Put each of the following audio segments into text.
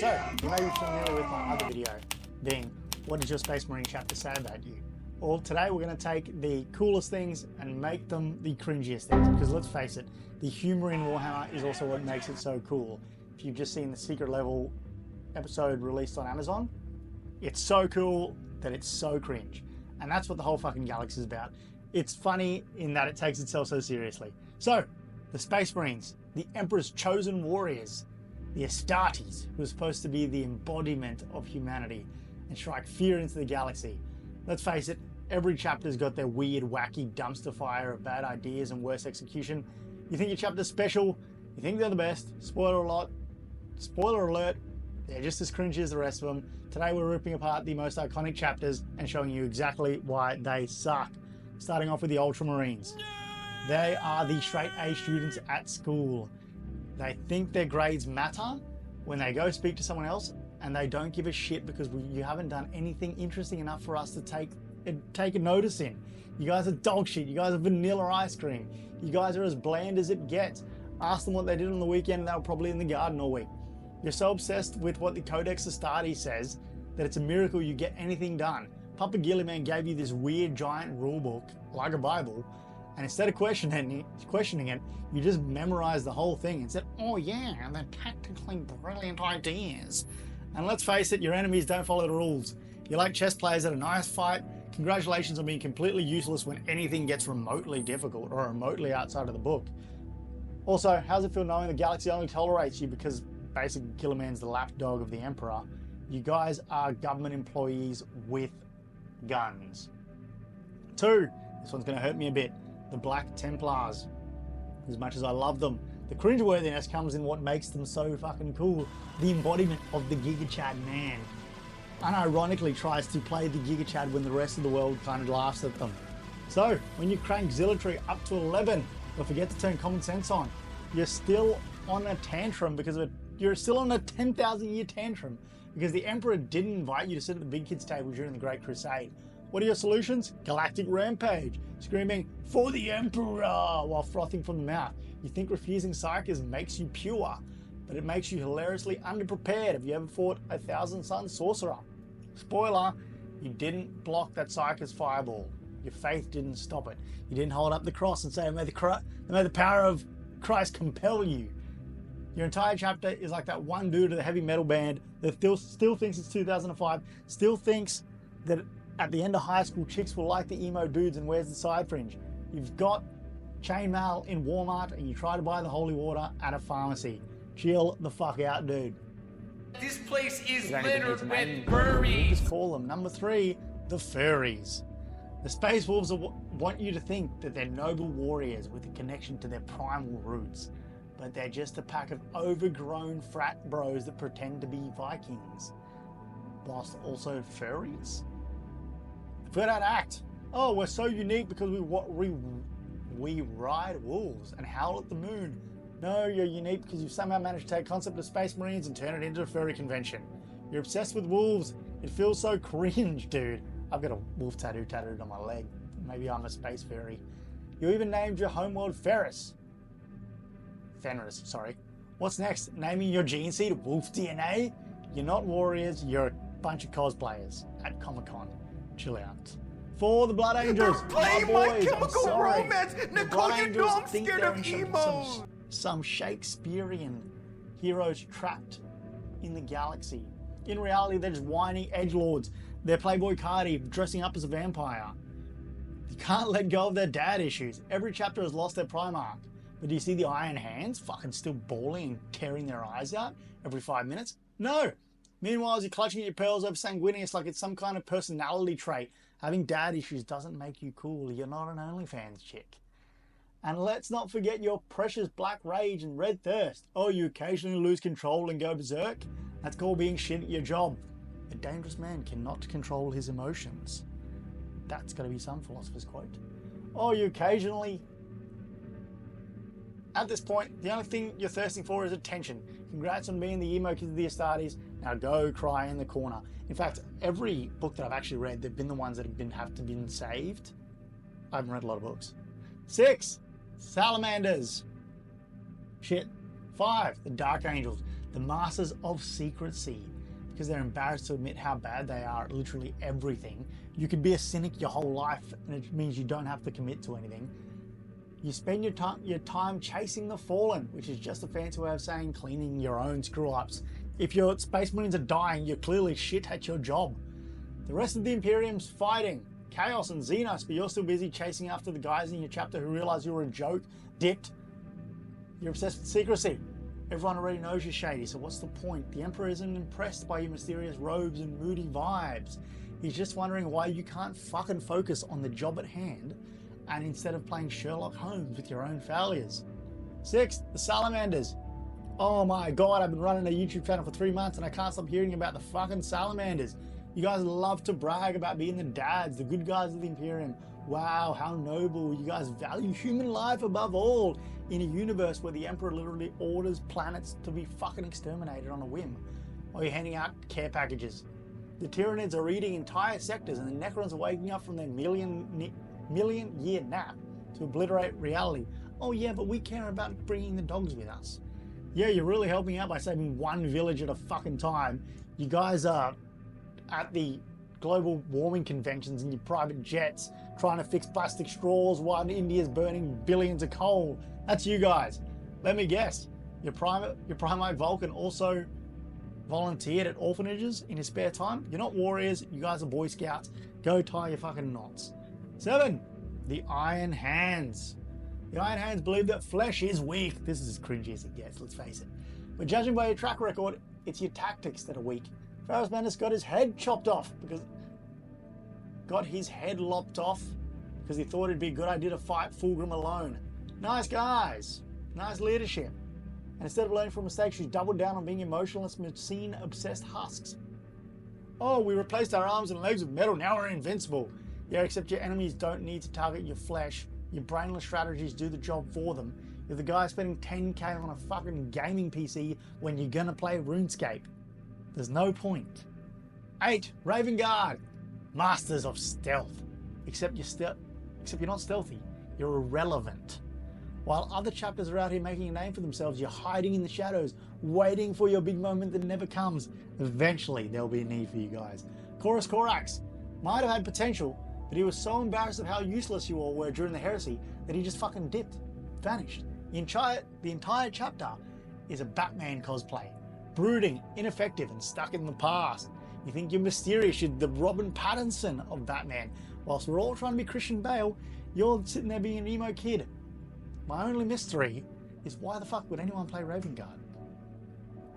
So, you may be familiar with my other video, being what does your Space Marine chapter say about you? Well, today we're going to take the coolest things and make them the cringiest things, because let's face it, the humour in Warhammer is also what makes it so cool. If you've just seen the secret level episode released on Amazon, it's so cool that it's so cringe. And that's what the whole fucking galaxy is about. It's funny in that it takes itself so seriously. So, the Space Marines, the Emperor's chosen warriors, the Astartes, who are supposed to be the embodiment of humanity and strike fear into the galaxy. Let's face it, every chapter's got their weird, wacky dumpster fire of bad ideas and worse execution. You think your chapter's special, you think they're the best. Spoiler alert, they're just as cringy as the rest of them. Today we're ripping apart the most iconic chapters and showing you exactly why they suck. Starting off with the Ultramarines. They are the straight A students at school. They think their grades matter when they go speak to someone else, and they don't give a shit because you haven't done anything interesting enough for us to take a notice in. You guys are dog shit. You guys are vanilla ice cream. You guys are as bland as it gets. Ask them what they did on the weekend, they were probably in the garden all week. You're so obsessed with what the Codex Astartes says that it's a miracle you get anything done. Papa Gilliman gave you this weird giant rule book, like a Bible, and instead of questioning it, you just memorized the whole thing and said, oh yeah, they're tactically brilliant ideas. And let's face it, your enemies don't follow the rules. You like chess players at a nice fight, congratulations on being completely useless when anything gets remotely difficult or remotely outside of the book. Also, how's it feel knowing the galaxy only tolerates you because basically Gilliman's the lapdog of the Emperor? You guys are government employees with guns. 2, this one's going to hurt me a bit. The Black Templars. As much as I love them, the cringeworthiness comes in what makes them so fucking cool. The embodiment of the Giga Chad man. Unironically tries to play the Giga Chad when the rest of the world kind of laughs at them. So, when you crank Zealotry up to 11, but forget to turn common sense on, you're still on a tantrum because of it. You're still on a 10,000 year tantrum because the Emperor didn't invite you to sit at the big kids table during the Great Crusade. What are your solutions? Galactic rampage, screaming, for the Emperor, while frothing from the mouth. You think refusing Psychers makes you pure, but it makes you hilariously underprepared. Have you ever fought a Thousand Sun Sorcerer? Spoiler, you didn't block that Psycher's fireball. Your faith didn't stop it. You didn't hold up the cross and say, may the power of Christ compel you. Your entire chapter is like that one dude at a heavy metal band that still thinks it's 2005, still thinks that at the end of high school, chicks will like the emo dudes and wears the side fringe. You've got chainmail in Walmart and you try to buy the holy water at a pharmacy. Chill the fuck out, dude. This place is littered with You furries. just call them. Number 3, the furries. The Space Wolves want you to think that they're noble warriors with a connection to their primal roots, but they're just a pack of overgrown frat bros that pretend to be Vikings, whilst also furries. Third act. Oh, we're so unique because we ride wolves and howl at the moon. No, you're unique because you've somehow managed to take concept of Space Marines and turn it into a furry convention. You're obsessed with wolves. It feels so cringe, dude. I've got a wolf tattoo tattooed on my leg. Maybe I'm a space fairy. You even named your homeworld Fenris, sorry. What's next? Naming your gene seed Wolf DNA? You're not warriors, you're a bunch of cosplayers at Comic-Con. Chill out. For the Blood Angels, Play my My boys, Chemical I'm sorry. Romance. The Nicole, Blood you Angels know I'm think scared they're of in emo. some Shakespearean heroes trapped in the galaxy. In reality, they're just whiny edgelords. They're Playboy Cardi dressing up as a vampire. You can't let go of their dad issues. Every chapter has lost their Primarch. But do you see the Iron Hands fucking still bawling and tearing their eyes out every 5 minutes? No. Meanwhile, as you're clutching at your pearls over Sanguinius like it's some kind of personality trait, having dad issues doesn't make you cool. You're not an OnlyFans chick. And let's not forget your precious Black Rage and Red Thirst. Oh, you occasionally lose control and go berserk? That's called being shit at your job. A dangerous man cannot control his emotions. That's got to be some philosopher's quote. Oh, you occasionally... At this point, the only thing you're thirsting for is attention. Congrats on being the emo kids of the Astartes. Now go cry in the corner. In fact, every book that I've actually read, they've been the ones that have been saved. I haven't read a lot of books. 6, Salamanders. Shit. 5, the Dark Angels. the Masters of Secrecy, because they're embarrassed to admit how bad they are at literally everything. You could be a cynic your whole life, and it means you don't have to commit to anything. You spend your time chasing the fallen, which is just a fancy way of saying cleaning your own screw-ups. If your Space Marines are dying, you're clearly shit at your job. The rest of the Imperium's fighting Chaos and Xenos, but you're still busy chasing after the guys in your chapter who realize you were a joke, dipped. You're obsessed with secrecy. Everyone already knows you're shady, so what's the point? The Emperor isn't impressed by your mysterious robes and moody vibes. He's just wondering why you can't fucking focus on the job at hand, and instead of playing Sherlock Holmes with your own failures. 6, the Salamanders. Oh my god, I've been running a YouTube channel for 3 months and I can't stop hearing about the fucking Salamanders. You guys love to brag about being the dads, the good guys of the Imperium. Wow, how noble. You guys value human life above all in a universe where the Emperor literally orders planets to be fucking exterminated on a whim, while you're handing out care packages. The Tyranids are eating entire sectors and the Necrons are waking up from their million-year nap to obliterate reality. Oh yeah, but we care about bringing the dogs with us. Yeah, you're really helping out by saving one village at a fucking time. You guys are at the global warming conventions in your private jets trying to fix plastic straws while India's burning billions of coal. That's you guys. Let me guess. Your Primate Vulcan also volunteered at orphanages in his spare time. You're not warriors, you guys are Boy Scouts. Go tie your fucking knots. 7, the Iron Hands. The Iron Hands believe that flesh is weak. This is as cringy as it gets, let's face it. But judging by your track record, it's your tactics that are weak. Ferrus Manus got his head chopped off because... Got his head lopped off because he thought it'd be a good idea to fight Fulgrim alone. Nice guys. Nice leadership. And instead of learning from mistakes, she's doubled down on being emotionless, machine-obsessed husks. Oh, we replaced our arms and legs with metal, now we're invincible. Yeah, except your enemies don't need to target your flesh. Your brainless strategies do the job for them. You're the guy spending 10k on a fucking gaming PC when you're gonna play RuneScape. There's no point. 8, Ravengard. Masters of Stealth. Except you're not stealthy. You're irrelevant. While other chapters are out here making a name for themselves, you're hiding in the shadows, waiting for your big moment that never comes. Eventually, there'll be a need for you guys. Chorus Corax might have had potential, but he was so embarrassed of how useless you all were during the heresy that he just fucking dipped, vanished. The entire chapter is a Batman cosplay. Brooding, ineffective, and stuck in the past. You think you're mysterious, you're the Robin Pattinson of Batman. Whilst we're all trying to be Christian Bale, you're sitting there being an emo kid. My only mystery is why the fuck would anyone play Ravengard?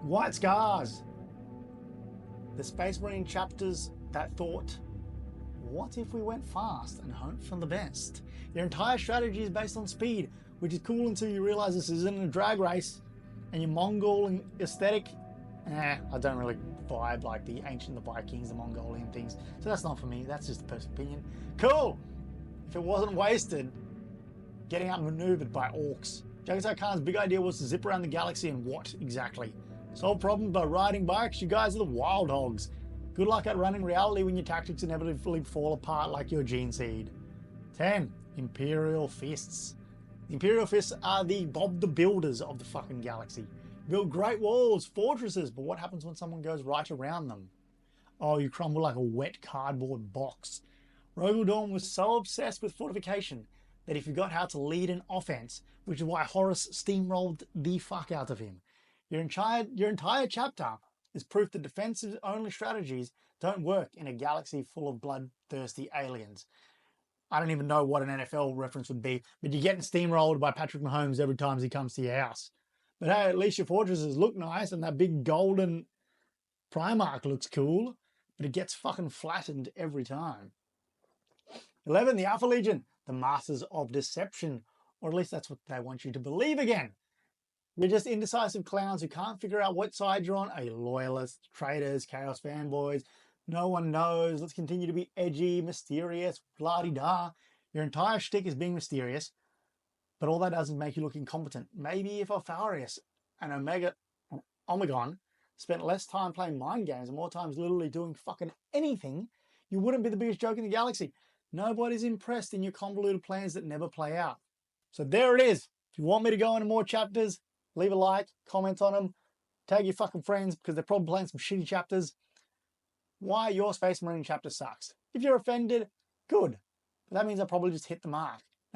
White Scars. The Space Marine chapters that thought, what if we went fast and hoped for the best? Your entire strategy is based on speed, which is cool until you realize this isn't a drag race. And your Mongol aesthetic, I don't really vibe like the ancient, the Vikings, the Mongolian things. So that's not for me, that's just a personal opinion. Cool! If it wasn't wasted getting outmaneuvered by orcs. Jagasar Khan's big idea was to zip around the galaxy, and what exactly? Solve problems by riding bikes? You guys are the wild hogs. Good luck at running reality when your tactics inevitably fall apart like your gene seed. 10. Imperial Fists. The Imperial Fists are the Bob the Builders of the fucking galaxy. Build great walls, fortresses, but what happens when someone goes right around them? Oh, you crumble like a wet cardboard box. Rogel Dawn was so obsessed with fortification that he forgot how to lead an offense, which is why Horus steamrolled the fuck out of him. Your entire chapter is proof that defensive-only strategies don't work in a galaxy full of bloodthirsty aliens. I don't even know what an NFL reference would be, but you're getting steamrolled by Patrick Mahomes every time he comes to your house. But hey, at least your fortresses look nice, and that big golden Primarch looks cool, but it gets fucking flattened every time. 11. The Alpha Legion, the Masters of Deception, or at least that's what they want you to believe again. You're just indecisive clowns who can't figure out what side you're on. Are you loyalists, traitors, chaos fanboys? No one knows. Let's continue to be edgy, mysterious, blah-de-da. Your entire shtick is being mysterious, but all that does is make you look incompetent. Maybe if Alfarius and Omegon spent less time playing mind games and more times literally doing fucking anything, you wouldn't be the biggest joke in the galaxy. Nobody's impressed in your convoluted plans that never play out. So there it is. If you want me to go into more chapters, leave a like, comment on them, tag your fucking friends because they're probably playing some shitty chapters. Why your Space Marine chapter sucks. If you're offended, good. But that means I probably just hit the mark.